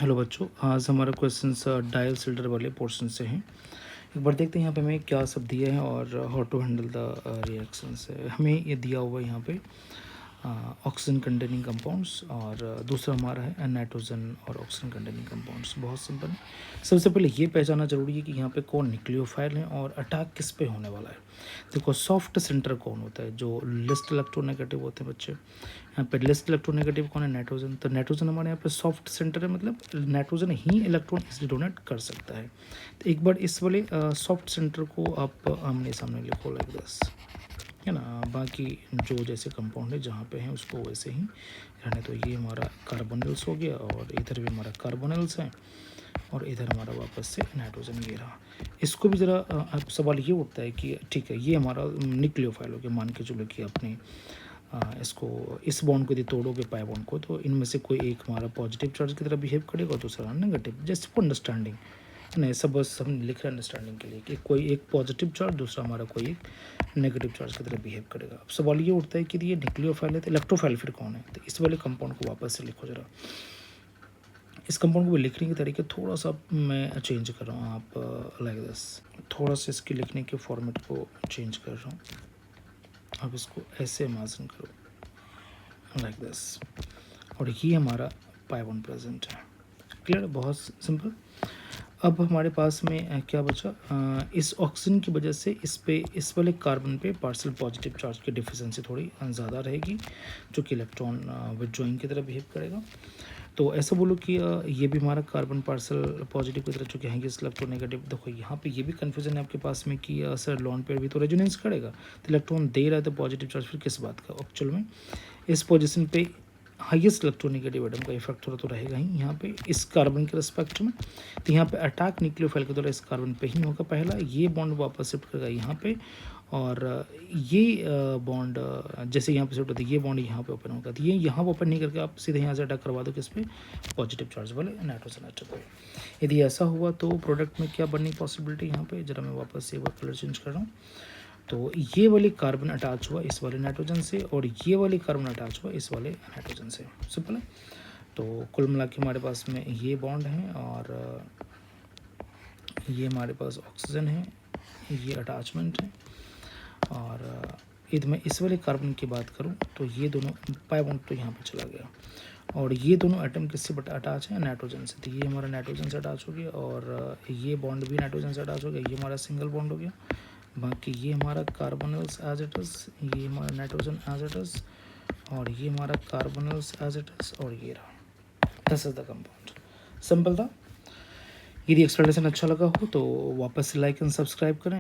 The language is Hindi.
हेलो बच्चों, आज हमारा क्वेश्चंस डायल सिल्डर वाले पोर्शन से हैं। एक बार देखते हैं यहाँ पे हमें क्या सब दिया है और how to handle the reactions है। हमें ये दिया हुआ है यहाँ पे ऑक्सीजन कंटेनिंग कंपाउंड्स और दूसरा हमारा है नाइट्रोजन और ऑक्सीजन कंटेनिंग कंपाउंड्स। बहुत सिंपल है। सबसे पहले ये पहचानना जरूरी है कि यहाँ पे कौन न्यूक्लियोफाइल है और अटैक किस पे होने वाला है। देखो, सॉफ्ट सेंटर कौन होता है, जो लिस्ट इलेक्ट्रोनेगेटिव होते हैं बच्चे। यहाँ पे लिस्ट इलेक्ट्रोनेगेटिव कौन है, नाइट्रोजन। तो नाइट्रोजन हमारे यहाँ पे सॉफ्ट सेंटर है, मतलब नाइट्रोजन ही इलेक्ट्रॉन इजिली डोनेट कर सकता है। तो एक बार इस वाले सॉफ्ट सेंटर को आप आमने सामने लिखो लाइक दिस, है ना। बाकी जो जैसे कंपाउंड है जहाँ पे हैं उसको वैसे ही रहने। तो ये हमारा कार्बोनिल्स हो गया और इधर भी हमारा कार्बोनिल्स है और इधर हमारा वापस से नाइट्रोजन ये रहा। इसको भी ज़रा अब सवाल ये उठता है कि ठीक है, ये हमारा न्यूक्लियोफाइल हो गया। मान के चलो कि आपने इसको इस बॉन्ड को यदि तोड़ोगे पाई बॉन्ड को, तो इनमें से कोई एक हमारा पॉजिटिव चार्ज की तरह बिहेव करेगा और दूसरा नेगेटिव, जस्ट फॉर अंडरस्टैंडिंग। नहीं, सब बस हम लिख रहे हैं अंडरस्टैंडिंग के लिए कि कोई एक पॉजिटिव चार्ज, दूसरा हमारा कोई एक नेगेटिव चार्ज की तरह बिहेव करेगा। अब सवाल ये उठता है कि ये न्यूक्लियोफाइल है तो इलेक्ट्रोफाइल फिर कौन है। तो इस वाले कंपाउंड को वापस से लिखो जरा। इस कंपाउंड को भी लिखने के तरीके थोड़ा सा मैं चेंज कर रहा हूँ। आप लाइक दिस, थोड़ा सा इसके लिखने के फॉर्मेट को चेंज कर रहा हूँ। अब इसको ऐसे इमेजिन करो लाइक दिस, और ये हमारा पाई बॉन्ड प्रेजेंट है। क्लियर, बहुत सिंपल। अब हमारे पास में क्या बचा, इस ऑक्सीजन की वजह से इस वाले कार्बन पे पार्शियल पॉजिटिव चार्ज की डिफिशिएंसी थोड़ी ज़्यादा रहेगी, जो कि इलेक्ट्रॉन विथड्रॉइंग की तरह बिहेव करेगा। तो ऐसा बोलो कि ये भी हमारा कार्बन पार्सल पॉजिटिव की तरह चूँकि है, इस इलेक्ट्रोनेगेटिव। देखो यहाँ पे ये भी कन्फ्यूजन है आपके पास में कि सर लॉन पेयर भी तो रेजोनेंस करेगा, तो इलेक्ट्रॉन दे रहा है तो पॉजिटिव चार्ज फिर किस बात का। एक्चुअल में इस पोजिशन पे हाईएस्ट इलेक्ट्रोनेगेटिव एटम का इफेक्ट थोड़ा तो रहेगा ही यहाँ पे इस कार्बन के रिस्पेक्ट में। तो यहाँ पे अटैक न्यूक्लियोफाइल के द्वारा इस कार्बन पे ही होगा पहला। ये बॉन्ड वापस शिफ्ट करेगा यहाँ पे, और ये बॉन्ड जैसे यहाँ पे शिफ्ट होता है, ये बॉन्ड यहाँ पे ओपन होगा। तो ये यहाँ ओपन नहीं करके आप सीधे यहाँ से अटैक करवा दो किस पे, पॉजिटिव चार्ज वाले नाइट्रोजन एटम पे। यदि ऐसा हुआ तो प्रोडक्ट में क्या बनने की पॉसिबिलिटी यहाँ पे, जरा मैं वापस से एक बार कलर चेंज कर रहा हूँ। तो ये वाले कार्बन अटैच हुआ इस वाले नाइट्रोजन से और ये वाले कार्बन अटैच हुआ इस वाले नाइट्रोजन से। सिंपल है। तो कुल मिला के हमारे पास में ये बॉन्ड है और ये हमारे पास ऑक्सीजन है, ये अटैचमेंट है। और यदि मैं इस वाले कार्बन की बात करूं तो ये दोनों पाई बॉन्ड तो यहाँ पे चला गया, और ये दोनों एटम किससे अटैच है, नाइट्रोजन से। तो ये हमारा नाइट्रोजन से अटैच हो गया और ये बॉन्ड भी नाइट्रोजन से अटैच हो गया। ये हमारा सिंगल बॉन्ड हो गया। बाकी ये हमारा कार्बोनिल्स एज इट इज़, ये हमारा नाइट्रोजन एज इट इज़, और ये हमारा कार्बोनिल्स एज इट इज़, और ये रहा। This is the compound. Simple था। यदि एक्सप्लेनेशन अच्छा लगा हो तो वापस से लाइक एंड सब्सक्राइब करें।